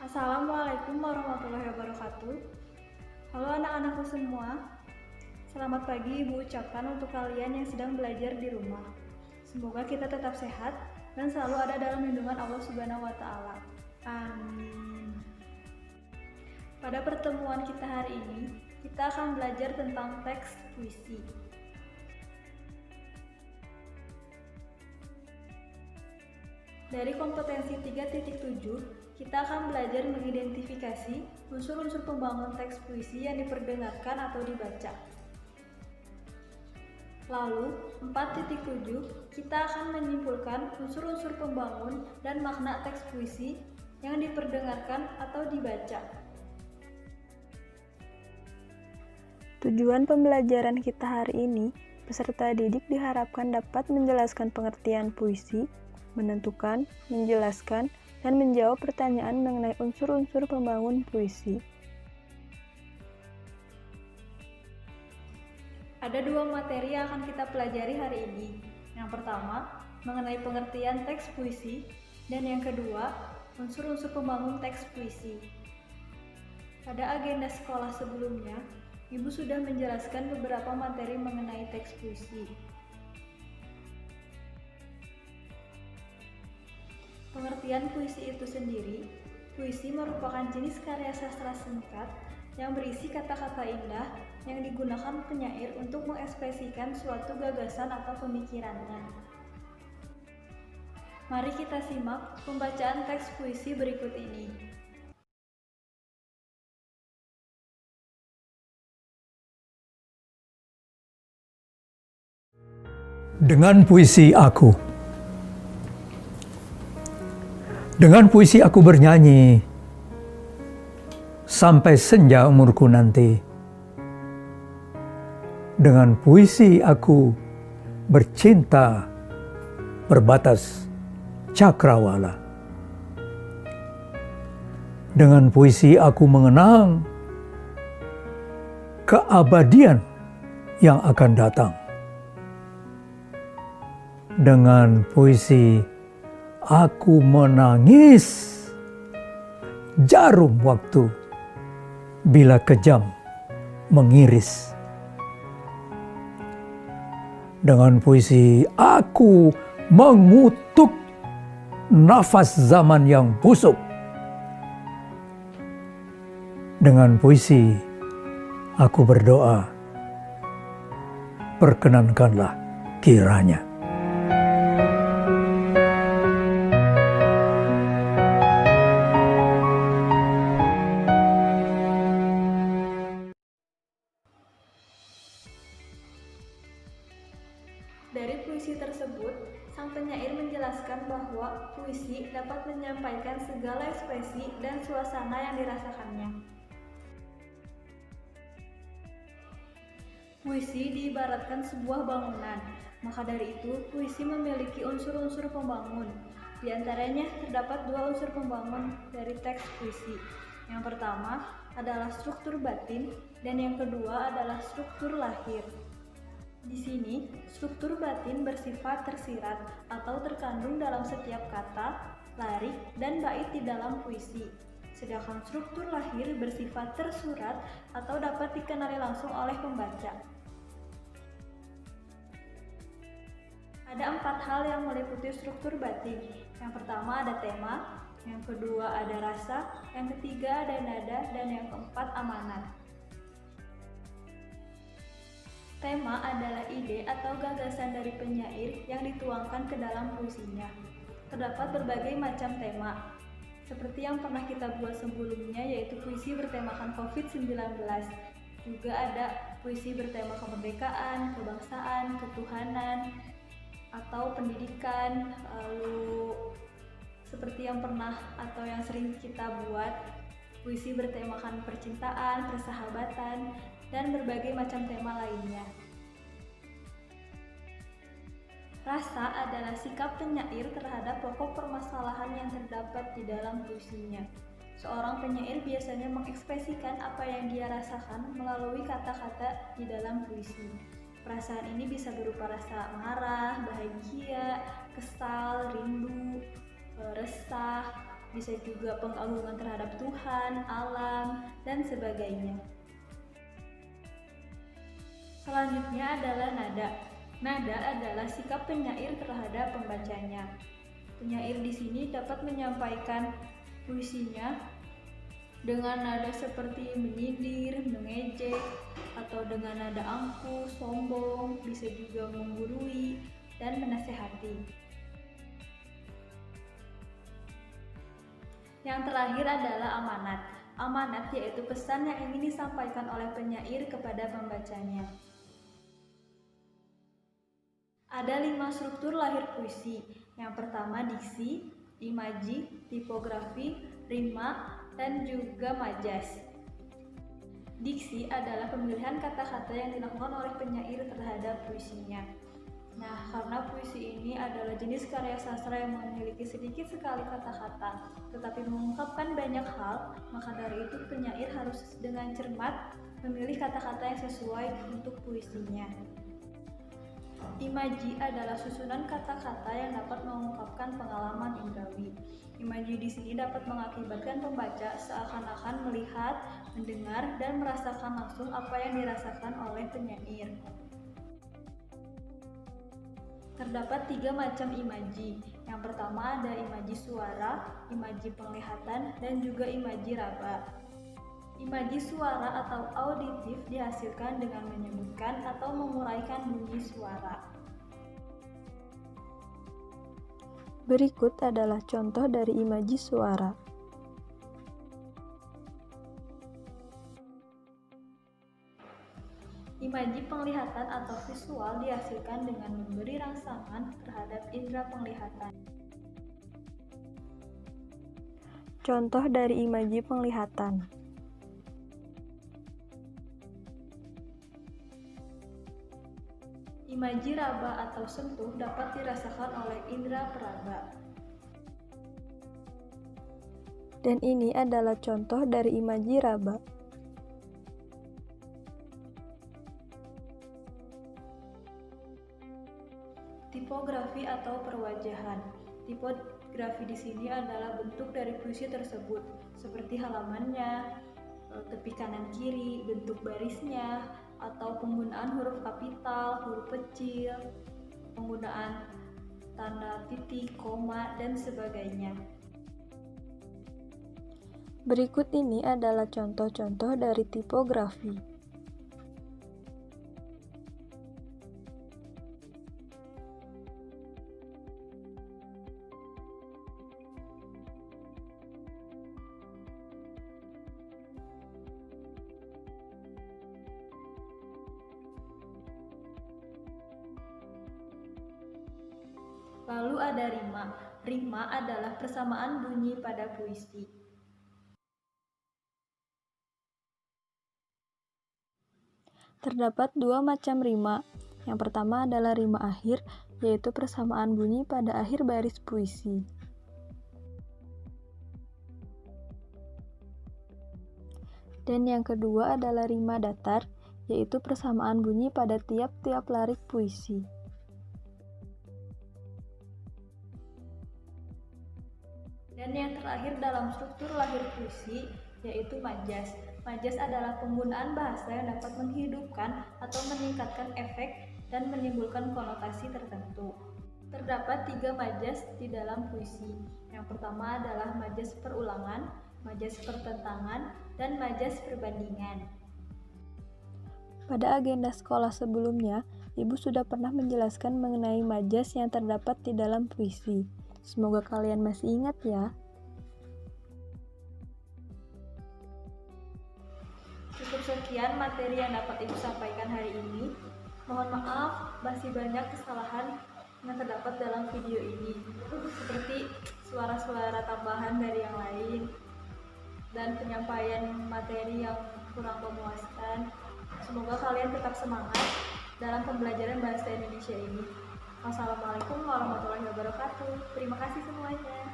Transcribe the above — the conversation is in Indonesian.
Assalamualaikum warahmatullahi wabarakatuh. Halo anak-anakku semua. Selamat pagi Ibu ucapkan untuk kalian yang sedang belajar di rumah. Semoga kita tetap sehat dan selalu ada dalam lindungan Allah Subhanahu wa taala. Amin. Pada pertemuan kita hari ini, kita akan belajar tentang teks puisi. Dari kompetensi 3.7, kita akan belajar mengidentifikasi unsur-unsur pembangun teks puisi yang diperdengarkan atau dibaca. Lalu, 4.7, kita akan menyimpulkan unsur-unsur pembangun dan makna teks puisi yang diperdengarkan atau dibaca. Tujuan pembelajaran kita hari ini, peserta didik diharapkan dapat menjelaskan pengertian puisi, menentukan, menjelaskan, dan menjawab pertanyaan mengenai unsur-unsur pembangun puisi. Ada dua materi yang akan kita pelajari hari ini. Yang pertama, mengenai pengertian teks puisi, dan yang kedua, unsur-unsur pembangun teks puisi. Pada agenda sekolah sebelumnya, Ibu sudah menjelaskan beberapa materi mengenai teks puisi. Pengertian puisi itu sendiri, puisi merupakan jenis karya sastra singkat yang berisi kata-kata indah yang digunakan penyair untuk mengekspresikan suatu gagasan atau pemikirannya. Mari kita simak pembacaan teks puisi berikut ini. Dengan puisi aku. Dengan puisi aku bernyanyi sampai senja umurku nanti. Dengan puisi aku bercinta berbatas cakrawala. Dengan puisi aku mengenang keabadian yang akan datang. Dengan puisi aku menangis jarum waktu bila kejam mengiris. Dengan puisi aku mengutuk nafas zaman yang busuk. Dengan puisi aku berdoa, perkenankanlah kiranya. Dari puisi tersebut, sang penyair menjelaskan bahwa puisi dapat menyampaikan segala ekspresi dan suasana yang dirasakannya. Puisi diibaratkan sebuah bangunan, maka dari itu puisi memiliki unsur-unsur pembangun. Di antaranya terdapat dua unsur pembangun dari teks puisi. Yang pertama adalah struktur batin dan yang kedua adalah struktur lahir. Di sini, struktur batin bersifat tersirat atau terkandung dalam setiap kata, larik, dan bait di dalam puisi. Sedangkan struktur lahir bersifat tersurat atau dapat dikenali langsung oleh pembaca. Ada 4 hal yang meliputi struktur batin. Yang pertama ada tema, yang kedua ada rasa, yang ketiga ada nada, dan yang keempat amanat. Tema adalah ide atau gagasan dari penyair yang dituangkan ke dalam puisinya. Terdapat berbagai macam tema, seperti yang pernah kita buat sebelumnya, yaitu puisi bertemakan COVID-19. Juga ada puisi bertema kemerdekaan, kebangsaan, ketuhanan, atau pendidikan, lalu seperti yang pernah atau yang sering kita buat, puisi bertemakan percintaan, persahabatan, dan berbagai macam tema lainnya. Rasa adalah sikap penyair terhadap pokok permasalahan yang terdapat di dalam puisinya. Seorang penyair biasanya mengekspresikan apa yang dia rasakan melalui kata-kata di dalam puisi. Perasaan ini bisa berupa rasa marah, bahagia, kesal, rindu, resah, bisa juga pengagungan terhadap Tuhan, alam, dan sebagainya. Selanjutnya adalah nada. Nada adalah sikap penyair terhadap pembacanya. Penyair di sini dapat menyampaikan puisinya dengan nada seperti menyindir, mengejek, atau dengan nada angkuh, sombong, bisa juga menggurui, dan menasehati. Yang terakhir adalah amanat. Amanat yaitu pesan yang ingin disampaikan oleh penyair kepada pembacanya. Ada 5 struktur lahir puisi. Yang pertama diksi, imaji, tipografi, rima, dan juga majas. Diksi adalah pemilihan kata-kata yang dilakukan oleh penyair terhadap puisinya. Nah, karena puisi ini adalah jenis karya sastra yang memiliki sedikit sekali kata-kata, tetapi mengungkapkan banyak hal, maka dari itu penyair harus dengan cermat memilih kata-kata yang sesuai untuk puisinya. Imaji adalah susunan kata-kata yang dapat mengungkapkan pengalaman indrawi. Imaji di sini dapat mengakibatkan pembaca seakan-akan melihat, mendengar, dan merasakan langsung apa yang dirasakan oleh penyair. Terdapat 3 macam imaji. Yang pertama ada imaji suara, imaji penglihatan, dan juga imaji raba. Imaji suara atau auditif dihasilkan dengan menyebutkan atau menguraikan bunyi suara. Berikut adalah contoh dari imaji suara. Imaji penglihatan atau visual dihasilkan dengan memberi rangsangan terhadap indera penglihatan. Contoh dari imaji penglihatan. Imaji raba atau sentuh dapat dirasakan oleh indera peraba. Dan ini adalah contoh dari imaji raba. Tipografi atau perwajahan. Tipografi di sini adalah bentuk dari puisi tersebut, seperti halamannya, tepi kanan kiri, bentuk barisnya, atau penggunaan huruf kapital, huruf kecil, penggunaan tanda titik, koma, dan sebagainya. Berikut ini adalah contoh-contoh dari tipografi. Lalu ada rima. Rima adalah persamaan bunyi pada puisi. Terdapat 2 macam rima. Yang pertama adalah rima akhir, yaitu persamaan bunyi pada akhir baris puisi. Dan yang kedua adalah rima datar, yaitu persamaan bunyi pada tiap-tiap larik puisi. Dan yang terakhir dalam struktur lahir puisi, yaitu majas. Majas adalah penggunaan bahasa yang dapat menghidupkan atau meningkatkan efek dan menimbulkan konotasi tertentu. Terdapat 3 majas di dalam puisi. Yang pertama adalah majas perulangan, majas pertentangan, dan majas perbandingan. Pada agenda sekolah sebelumnya, Ibu sudah pernah menjelaskan mengenai majas yang terdapat di dalam puisi. Semoga kalian masih ingat ya. Cukup sekian materi yang dapat Ibu sampaikan hari ini. Mohon maaf, masih banyak kesalahan yang terdapat dalam video ini, seperti suara-suara tambahan dari yang lain dan penyampaian materi yang kurang memuaskan. Semoga kalian tetap semangat dalam pembelajaran bahasa Indonesia ini. Wassalamualaikum warahmatullahi wabarakatuh. Terima kasih semuanya.